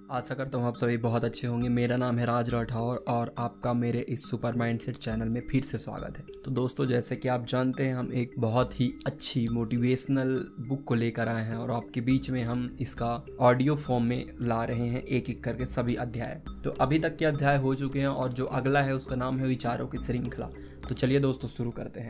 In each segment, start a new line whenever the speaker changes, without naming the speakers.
आशा करता हूँ आप सभी बहुत अच्छे होंगे। मेरा नाम है राज राठौर और आपका मेरे इस सुपर माइंडसेट चैनल में फिर से स्वागत है। तो दोस्तों, जैसे कि आप जानते हैं, हम एक बहुत ही अच्छी मोटिवेशनल बुक को लेकर आए हैं और आपके बीच में हम इसका ऑडियो फॉर्म में ला रहे हैं, एक एक करके सभी अध्याय। तो अभी तक के अध्याय हो चुके हैं और जो अगला है उसका नाम है विचारों की श्रृंखला। तो चलिए दोस्तों, शुरू करते हैं।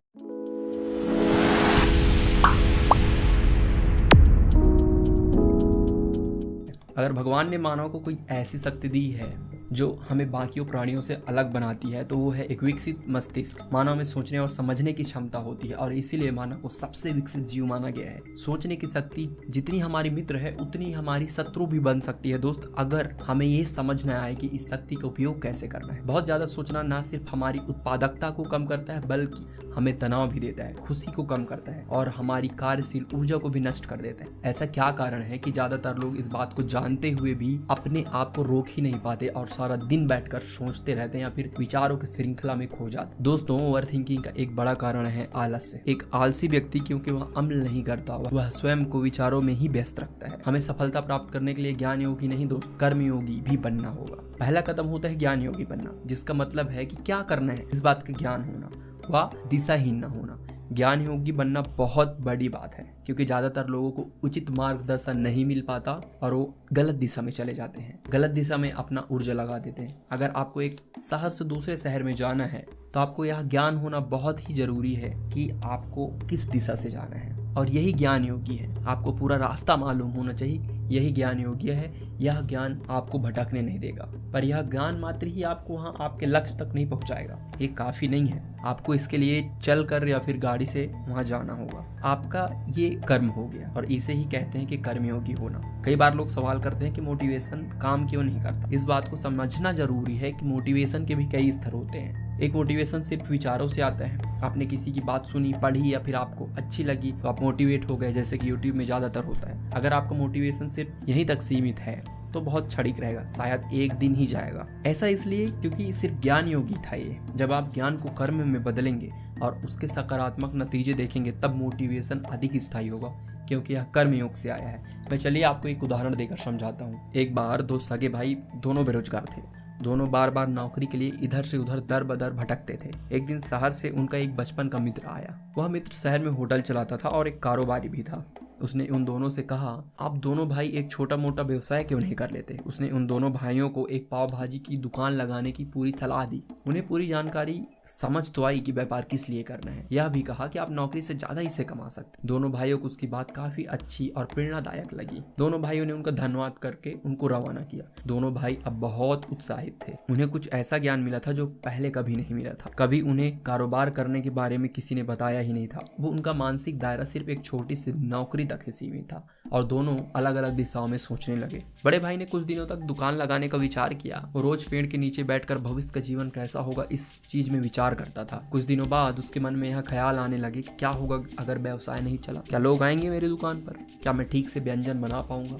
अगर भगवान ने मानव को कोई ऐसी शक्ति दी है जो हमें बाकियों प्राणियों से अलग बनाती है, तो वो है एक विकसित मस्तिष्क। मानव में सोचने और समझने की क्षमता होती है और इसीलिए मानव को सबसे विकसित जीव माना गया है। सोचने की शक्ति जितनी हमारी मित्र है उतनी हमारी शत्रु भी बन सकती है दोस्त, अगर हमें ये समझना आए कि इस शक्ति का उपयोग कैसे करना है। बहुत ज्यादा सोचना ना सिर्फ हमारी उत्पादकता को कम करता है बल्कि हमें तनाव भी देता है, खुशी को कम करता है और हमारी कार्यशील ऊर्जा को भी नष्ट कर देता है। ऐसा क्या कारण है कि ज्यादातर लोग इस बात को जानते हुए भी अपने आप को रोक ही नहीं पाते और सारा दिन बैठकर सोचते रहते हैं या फिर विचारों की श्रृंखला में खो जाते। दोस्तों, ओवर थिंकिंग का एक बड़ा कारण है आलस्य। एक आलसी व्यक्ति क्योंकि वह अमल नहीं करता, वह स्वयं को विचारों में ही व्यस्त रखता है। हमें सफलता प्राप्त करने के लिए ज्ञान योगी नहीं दोस्त, कर्म योगी भी बनना होगा। पहला कदम होता है ज्ञान योगी बनना, जिसका मतलब है कि क्या करना है इस बात का ज्ञान होना व दिशाहीन न होना। ज्ञान योगी बनना बहुत बड़ी बात है क्योंकि ज्यादातर लोगों को उचित मार्गदर्शन नहीं मिल पाता और वो गलत दिशा में चले जाते हैं, गलत दिशा में अपना ऊर्जा लगा देते हैं। अगर आपको एक शहर से दूसरे शहर में जाना है तो आपको यह ज्ञान होना बहुत ही जरूरी है कि आपको किस दिशा से जाना है, और यही ज्ञान योगी है। आपको पूरा रास्ता मालूम होना चाहिए, यही ज्ञान योग्य है। यह ज्ञान आपको भटकने नहीं देगा, पर यह ज्ञान मात्र ही आपको वहाँ आपके लक्ष्य तक नहीं पहुँचाएगा। ये काफी नहीं है, आपको इसके लिए चल कर या फिर गाड़ी से वहाँ जाना होगा। आपका ये कर्म हो गया और इसे ही कहते हैं कि कर्मयोगी होना। कई बार लोग सवाल करते हैं कि मोटिवेशन काम क्यों नहीं करता। इस बात को समझना जरूरी है कि मोटिवेशन के भी कई स्तर होते हैं। एक मोटिवेशन सिर्फ विचारों से आता है। आपने किसी की बात सुनी, पढ़ी या फिर आपको अच्छी लगी तो आप मोटिवेट हो गए, जैसे कि यूट्यूब में ज्यादातर होता है। अगर आपका मोटिवेशन सिर्फ यहीं तक सीमित है तो बहुत क्षणिक रहेगा, शायद एक दिन ही जाएगा। ऐसा इसलिए क्योंकि सिर्फ ज्ञान योगी था ये। जब आप ज्ञान को कर्म में बदलेंगे और उसके सकारात्मक नतीजे देखेंगे तब मोटिवेशन अधिक स्थायी होगा, क्योंकि यह कर्म योग से आया है। मैं चलिए आपको एक उदाहरण देकर समझाता हूँ। एक बार दो सगे भाई दोनों बेरोजगार थे। दोनों बार बार नौकरी के लिए इधर से उधर दर बदर भटकते थे। एक दिन शहर से उनका एक बचपन का मित्र आया। वह मित्र शहर में होटल चलाता था और एक कारोबारी भी था। उसने उन दोनों से कहा, आप दोनों भाई एक छोटा मोटा व्यवसाय क्यों नहीं कर लेते। उसने उन दोनों भाइयों को एक पाव भाजी की दुकान लगाने की पूरी सलाह दी। उन्हें पूरी जानकारी समझ तो आई कि व्यापार किस लिए करना है। यह भी कहा कि आप नौकरी से ज्यादा इसे कमा सकते। दोनों भाइयों को उसकी बात काफी अच्छी और प्रेरणादायक लगी। दोनों भाइयों ने उनका धन्यवाद करके उनको रवाना किया। दोनों भाई अब बहुत उत्साहित थे। उन्हें कुछ ऐसा ज्ञान मिला था जो पहले कभी नहीं मिला था। कभी उन्हें कारोबार करने के बारे में किसी ने बताया ही नहीं था। वो उनका मानसिक दायरा सिर्फ एक छोटी सी नौकरी तक ही सीमित था और दोनों अलग अलग दिशाओं में सोचने लगे। बड़े भाई ने कुछ दिनों तक दुकान लगाने का विचार किया। वो रोज पेड़ के नीचे बैठकर भविष्य का जीवन कैसा होगा इस चीज में विचार करता था। कुछ दिनों बाद उसके मन में यह ख्याल आने लगे कि क्या होगा अगर व्यवसाय नहीं चला। क्या लोग आएंगे मेरी दुकान पर? क्या मैं ठीक से व्यंजन बना पाऊंगा?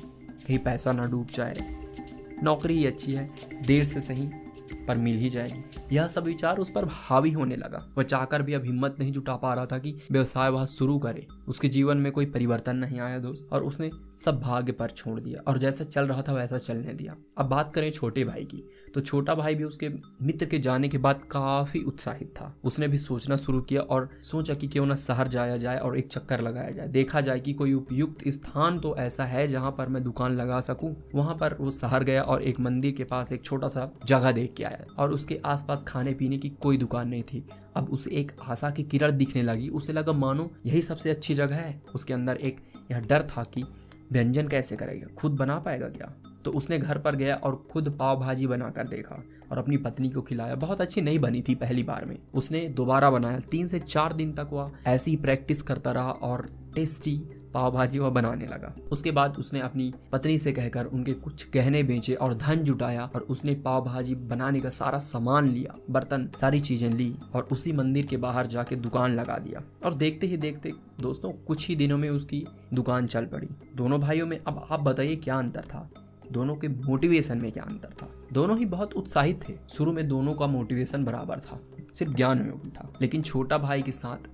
कहीं पैसा ना डूब जाए। नौकरी ही अच्छी है, देर से सही पर मिल ही जाएगी। यह सब विचार उस पर हावी होने लगा। वह चाहकर भी अब हिम्मत नहीं जुटा पा रहा था कि व्यवसाय वह शुरू करे। उसके जीवन में कोई परिवर्तन नहीं आया दोस्त, और उसने सब भाग्य पर छोड़ दिया और जैसा चल रहा था वैसा चलने दिया। अब बात करें छोटे भाई की, तो छोटा भाई भी उसके मित्र के जाने के बाद काफी उत्साहित था। उसने भी सोचना शुरू किया और सोचा कि क्यों ना शहर जाया जाए और एक चक्कर लगाया जाए, देखा जाए कि कोई उपयुक्त स्थान तो ऐसा है जहाँ पर मैं दुकान लगा सकूं। वहां पर वो शहर गया और एक मंदिर के पास एक छोटा सा जगह देख के आया और उसके आसपास खाने पीने की कोई दुकान नहीं थी। अब उसे एक आशा की किरण दिखने लगी। उसे लगा मानो यही सबसे अच्छी जगह है। उसके अंदर एक यह डर था कि व्यंजन कैसे करेगा, खुद बना पाएगा क्या। तो उसने घर पर गया और खुद पाव भाजी बनाकर देखा और अपनी पत्नी को खिलाया। बहुत अच्छी नहीं बनी थी पहली बार में। उसने दोबारा बनाया। 3 से 4 दिन तक वह ऐसी प्रैक्टिस करता रहा और टेस्टी पाव भाजी वह बनाने लगा। उसके बाद उसने अपनी पत्नी से कहकर उनके कुछ गहने बेचे और धन जुटाया और उसने पाव भाजी बनाने का सारा सामान लिया, बर्तन, सारी चीजें ली और उसी मंदिर के बाहर जाके दुकान लगा दिया। और देखते ही देखते दोस्तों कुछ ही दिनों में उसकी दुकान चल पड़ी। दोनों भाइयों में अब आप बताइए क्या अंतर था, दोनों के मोटिवेशन में क्या अंतर था। दोनों ही बहुत उत्साहित थे। शुरू में दोनों का मोटिवेशन बराबर था, सिर्फ ज्ञान योगी था। लेकिन छोटा भाई के साथ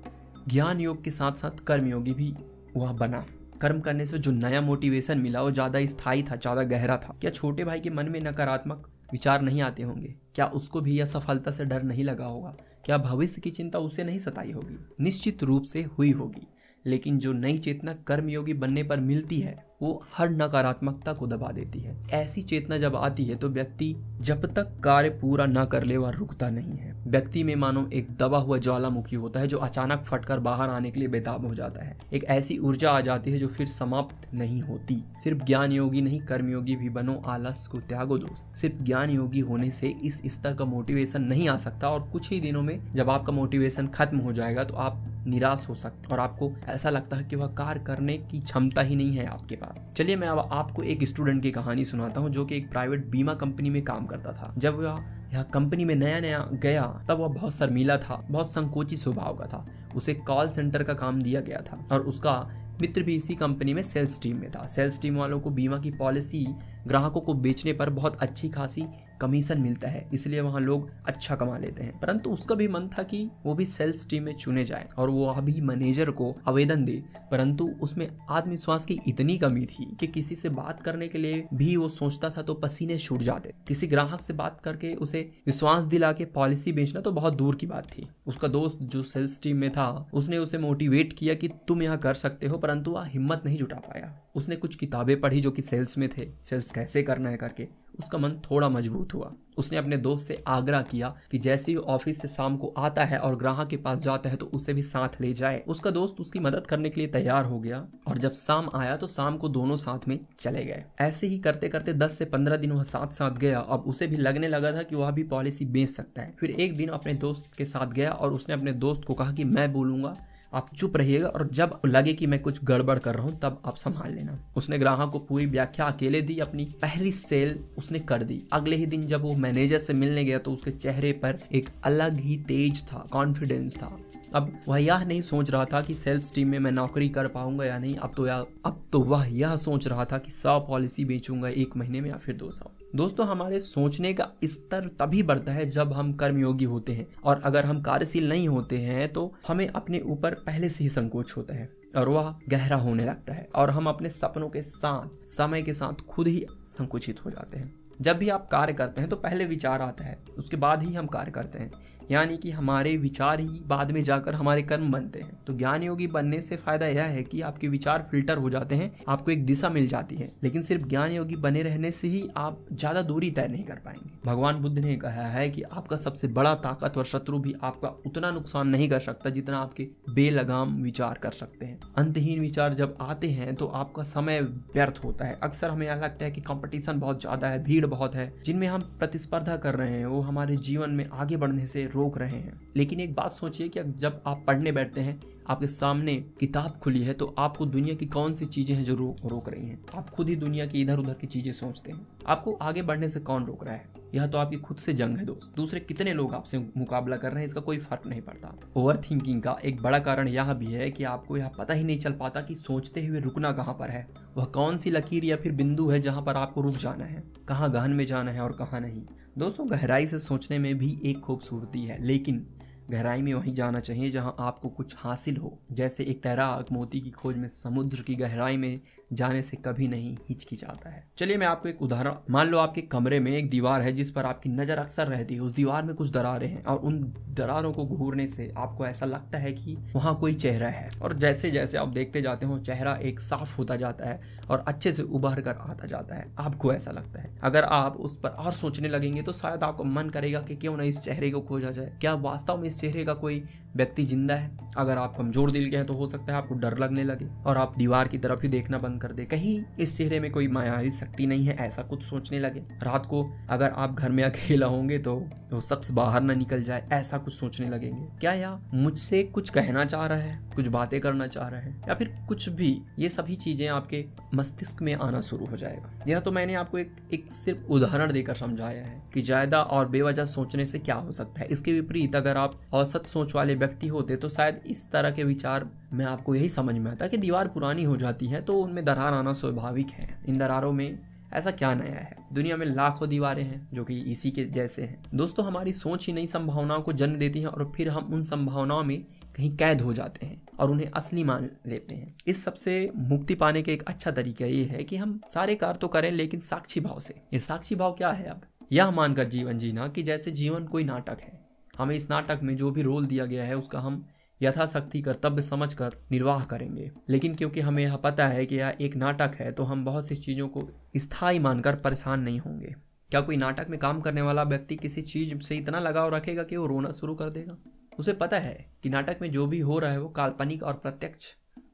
ज्ञान योग के साथ साथ कर्मयोगी भी वह बना कर्म करने से जो नया मोटिवेशन मिला वो ज्यादा स्थायी था, ज्यादा गहरा था। क्या छोटे भाई के मन में नकारात्मक विचार नहीं आते होंगे? क्या उसको भी असफलता से डर नहीं लगा होगा? क्या भविष्य की चिंता उसे नहीं सताई होगी? निश्चित रूप से हुई होगी, लेकिन जो नई चेतना कर्मयोगी बनने पर मिलती है वो हर नकारात्मकता को दबा देती है। ऐसी चेतना जब आती है तो व्यक्ति जब तक कार्य पूरा न कर ले वह रुकता नहीं है। व्यक्ति में मानो एक दबा हुआ ज्वालामुखी होता है जो अचानक फटकर बाहर आने के लिए बेताब हो जाता है। एक ऐसी ऊर्जा आ जाती है जो फिर समाप्त नहीं होती। सिर्फ ज्ञान योगी नहीं, कर्मयोगी भी बनो, आलस को त्यागो दोस्त। सिर्फ ज्ञान योगी होने से इस स्तर का मोटिवेशन नहीं आ सकता, और कुछ ही दिनों में जब आपका मोटिवेशन खत्म हो जाएगा तो आप निराश हो सकते और आपको ऐसा लगता है कि वह कार्य करने की क्षमता ही नहीं है आपके पास। चलिए मैं अब आपको एक स्टूडेंट की कहानी सुनाता हूँ जो कि एक प्राइवेट बीमा कंपनी में काम करता था। जब वह यह कंपनी में नया नया गया तब वह बहुत शर्मीला था, बहुत संकोची स्वभाव का था। उसे कॉल सेंटर का काम दिया गया था और उसका मित्र भी इसी कंपनी में सेल्स टीम में था। सेल्स टीम वालों को बीमा की पॉलिसी ग्राहकों को बेचने पर बहुत अच्छी खासी कमीशन मिलता है, इसलिए वहाँ लोग अच्छा कमा लेते हैं। परंतु उसका भी मन था कि वो भी सेल्स टीम में चुने जाए और वो अभी मैनेजर को आवेदन दे, परंतु उसमें आत्मविश्वास की इतनी कमी थी कि किसी से बात करने के लिए भी वो सोचता था तो पसीने छूट जाते। किसी ग्राहक से बात करके उसे विश्वास दिला के पॉलिसी बेचना तो बहुत दूर की बात थी। उसका दोस्त जो सेल्स टीम में था उसने उसे मोटिवेट किया कि तुम यहाँ कर सकते हो, परंतु वह हिम्मत नहीं जुटा पाया। उसने कुछ किताबें पढ़ी जो कि सेल्स में थे, सेल्स कैसे करना है करके उसका मन थोड़ा मजबूत हुआ। उसने अपने दोस्त से आग्रह किया कि जैसे ही ऑफिस से शाम को आता है और ग्राहक के पास जाता है तो उसे भी साथ ले जाए। उसका दोस्त उसकी मदद करने के लिए तैयार हो गया और जब शाम आया तो शाम को दोनों साथ में चले गए। ऐसे ही करते करते 10 से 15 दिन वह साथ साथ गया। अब उसे भी लगने लगा था कि वह भी पॉलिसी बेच सकता है। फिर एक दिन अपने दोस्त के साथ गया और उसने अपने दोस्त को कहा कि मैं बोलूंगा, आप चुप रहिएगा और जब लगे कि मैं कुछ गड़बड़ कर रहा हूं तब आप संभाल लेना। उसने ग्राहक को पूरी व्याख्या अकेले दी। अपनी पहली सेल उसने कर दी। अगले ही दिन जब वो मैनेजर से मिलने गया तो उसके चेहरे पर एक अलग ही तेज था, कॉन्फिडेंस था। अब वह यह नहीं सोच रहा था कि सेल्स टीम में मैं नौकरी कर पाऊंगा या नहीं। अब तो वह यह सोच रहा था कि 100 पॉलिसी बेचूंगा 1 महीने में या फिर 200। दोस्तों, हमारे सोचने का स्तर तभी बढ़ता है जब हम कर्मयोगी होते हैं, और अगर हम कार्यशील नहीं होते हैं तो हमें अपने ऊपर पहले से ही संकोच होता है और वह गहरा होने लगता है और हम अपने सपनों के साथ समय के साथ खुद ही संकुचित हो जाते हैं। जब भी आप कार्य करते हैं तो पहले विचार आता है, उसके बाद ही हम कार्य करते हैं, यानी कि हमारे विचार ही बाद में जाकर हमारे कर्म बनते हैं। तो ज्ञान योगी बनने से फायदा यह है कि आपके विचार फिल्टर हो जाते हैं, आपको एक दिशा मिल जाती है। लेकिन सिर्फ ज्ञान योगी बने रहने से ही आप ज्यादा दूरी तय नहीं कर पाएंगे। भगवान बुद्ध ने कहा है कि आपका सबसे बड़ा ताकतवर शत्रु भी आपका उतना नुकसान नहीं कर सकता जितना आपके बेलगाम विचार कर सकते हैं। अंतहीन विचार जब आते हैं तो आपका समय व्यर्थ होता है। अक्सर हमें यह लगता है कि कंपटीशन बहुत ज्यादा है, भीड़ बहुत है, जिनमें हम प्रतिस्पर्धा कर रहे हैं वो हमारे जीवन में आगे बढ़ने से रोक रहे हैं। लेकिन एक बात सोचिए कि जब आप पढ़ने बैठते हैं, आपके सामने किताब खुली है तो आपको दुनिया की कौन सी चीजें हैं जो रोक रही हैं? आप खुद ही दुनिया की इधर उधर की चीजें सोचते हैं। आपको आगे बढ़ने से कौन रोक रहा है? यह तो आपकी खुद से जंग है दोस्त। दूसरे कितने लोग आपसे मुकाबला कर रहे हैं इसका कोई फर्क नहीं पड़ता। ओवर थिंकिंग का एक बड़ा कारण यह भी है कि आपको यह पता ही नहीं चल पाता कि सोचते हुए रुकना कहाँ पर है। वह कौन सी लकीर या फिर बिंदु है जहाँ पर आपको रुक जाना है, कहाँ गहन में जाना है और कहाँ नहीं। दोस्तों, गहराई से सोचने में भी एक खूबसूरती है, लेकिन गहराई में वहीं जाना चाहिए जहां आपको कुछ हासिल हो। जैसे एक तैराक मोती की खोज में समुद्र की गहराई में जाने से कभी नहीं हिचकिचाता है। चलिए मैं आपको एक उदाहरण, मान लो आपके कमरे में एक दीवार है जिस पर आपकी नजर अक्सर रहती है। उस दीवार में कुछ दरारें हैं और उन दरारों को घूरने से आपको ऐसा लगता है कि वहाँ कोई चेहरा है, और जैसे जैसे आप देखते जाते हो चेहरा एक साफ होता जाता है और अच्छे से उभर कर आता जाता है। आपको ऐसा लगता है। अगर आप उस पर और सोचने लगेंगे तो शायद आपको मन करेगा कि क्यों ना इस चेहरे को खोजा जाए। क्या वास्तव में इस चेहरे का कोई व्यक्ति जिंदा है? अगर आप कमजोर दिल के हैं तो हो सकता है आपको डर लगने लगे और आप दीवार की तरफ ही देखना बंद कर दे। कहीं इस चेहरे में कोई मायावी शक्ति नहीं है, ऐसा कुछ सोचने लगे। रात को अगर आप घर में अकेला होंगे तो वो शख्स बाहर ना निकल जाए, ऐसा कुछ सोचने लगेंगे। क्या यह मुझसे कुछ कहना चाह रहा है, कुछ बातें करना चाह रहा है, या फिर कुछ भी? ये सभी चीजें आपके मस्तिष्क में आना शुरू हो जाएगा। यह तो मैंने आपको एक सिर्फ उदाहरण देकर समझाया है कि ज्यादा और बेवजह सोचने से क्या हो सकता है। इसके विपरीत अगर आप औसत सोच वाले व्यक्ति होते तो शायद इस तरह के विचार में आपको यही समझ में आता कि दीवार पुरानी हो जाती है तो उनमें दरार आना स्वाभाविक है। इन दरारों में ऐसा क्या नया है? दुनिया में लाखों दीवारें हैं जो कि इसी के जैसे हैं। दोस्तों, हमारी सोच ही नई संभावनाओं को जन्म देती है और फिर हम उन संभावनाओं में कहीं कैद हो जाते हैं और उन्हें असली मान लेते हैं। इस सबसे मुक्ति पाने का एक अच्छा तरीका ये है कि हम सारे कार्य तो करें लेकिन साक्षी भाव से। ये साक्षी भाव क्या है? अब यह मानकर जीवन जीना कि जैसे जीवन कोई नाटक है, हमें इस नाटक में जो भी रोल दिया गया है उसका हम यथाशक्ति कर्तव्य समझकर निर्वाह करेंगे। लेकिन क्योंकि हमें यह पता है कि यह एक नाटक है तो हम बहुत सी चीज़ों को स्थायी मानकर परेशान नहीं होंगे। क्या कोई नाटक में काम करने वाला व्यक्ति किसी चीज़ से इतना लगाव रखेगा कि वो रोना शुरू कर देगा? उसे पता है कि नाटक में जो भी हो रहा है वो काल्पनिक और प्रत्यक्ष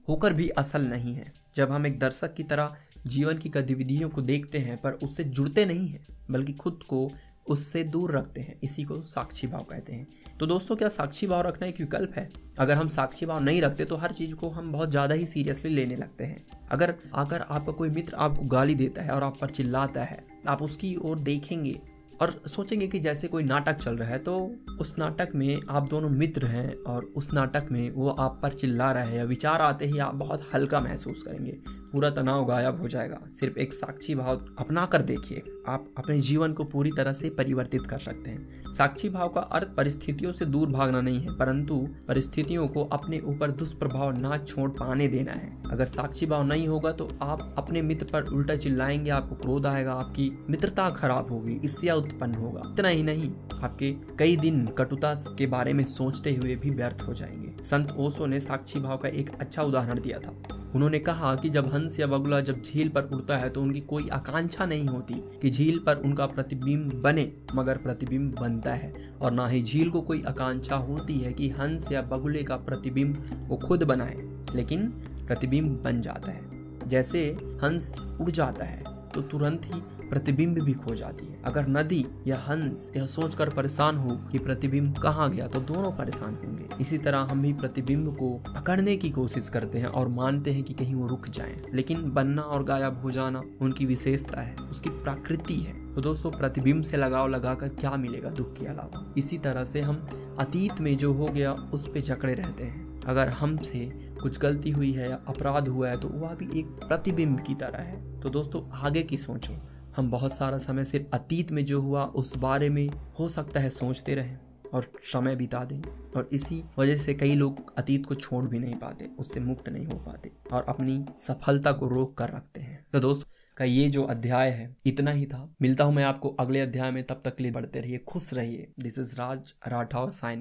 होकर भी असल नहीं है। जब हम एक दर्शक की तरह जीवन की गतिविधियों को देखते हैं पर उससे जुड़ते नहीं हैं बल्कि खुद को उससे दूर रखते हैं, इसी को साक्षी भाव कहते हैं। तो दोस्तों, क्या साक्षी भाव रखना एक विकल्प है? अगर हम साक्षी भाव नहीं रखते तो हर चीज़ को हम बहुत ज़्यादा ही सीरियसली लेने लगते हैं। अगर आपका कोई मित्र आपको गाली देता है और आप पर चिल्लाता है, आप उसकी ओर देखेंगे और सोचेंगे कि जैसे कोई नाटक चल रहा है, तो उस नाटक में आप दोनों मित्र हैं और उस नाटक में वो आप पर चिल्ला रहा है या विचार आते ही आप बहुत हल्का महसूस करेंगे, पूरा तनाव गायब हो जाएगा। सिर्फ एक साक्षी भाव अपना कर देखिए, आप अपने जीवन को पूरी तरह से परिवर्तित कर सकते हैं। साक्षी भाव का अर्थ परिस्थितियों से दूर भागना नहीं है, परंतु परिस्थितियों को अपने ऊपर दुष्प्रभाव ना छोड़ पाने देना है। अगर साक्षी भाव नहीं होगा तो आप अपने मित्र पर उल्टा चिल्लाएंगे, आपको क्रोध आएगा, आपकी मित्रता खराब होगी, इससे उत्पन्न होगा। इतना ही नहीं, आपके कई दिन कटुता के बारे में सोचते हुए भी व्यर्थ हो जाएंगे। संत ओशो ने साक्षी भाव का एक अच्छा उदाहरण दिया था। उन्होंने कहा कि जब हंस या बगुला जब झील पर उड़ता है तो उनकी कोई आकांक्षा नहीं होती कि झील पर उनका प्रतिबिंब बने, मगर प्रतिबिंब बनता है। और ना ही झील को कोई आकांक्षा होती है कि हंस या बगुले का प्रतिबिंब वो खुद बनाए, लेकिन प्रतिबिंब बन जाता है। जैसे हंस उड़ जाता है तो तुरंत ही प्रतिबिंब भी खो जाती है। अगर नदी या हंस यह सोचकर परेशान हो कि प्रतिबिंब कहाँ गया तो दोनों परेशान होंगे। इसी तरह हम भी प्रतिबिंब को पकड़ने की कोशिश करते हैं और मानते हैं कि कहीं वो रुक जाए, लेकिन बनना और गायब हो जाना उनकी विशेषता है, उसकी प्रकृति है। तो दोस्तों, प्रतिबिंब से लगाव लगाकर क्या मिलेगा दुख के अलावा? इसी तरह से हम अतीत में जो हो गया उस पे जकड़े रहते हैं। अगर हमसे कुछ गलती हुई है या अपराध हुआ है तो वह भी एक प्रतिबिंब की तरह है। तो दोस्तों, आगे की सोचो। हम बहुत सारा समय सिर्फ अतीत में जो हुआ उस बारे में हो सकता है सोचते रहें और समय बिता दें, और इसी वजह से कई लोग अतीत को छोड़ भी नहीं पाते, उससे मुक्त नहीं हो पाते और अपनी सफलता को रोक कर रखते हैं। तो दोस्तों का ये जो अध्याय है इतना ही था। मिलता हूँ मैं आपको अगले अध्याय में, तब तक के लिए बढ़ते रहिए, खुश रहिए। This is Raj Rathore sign.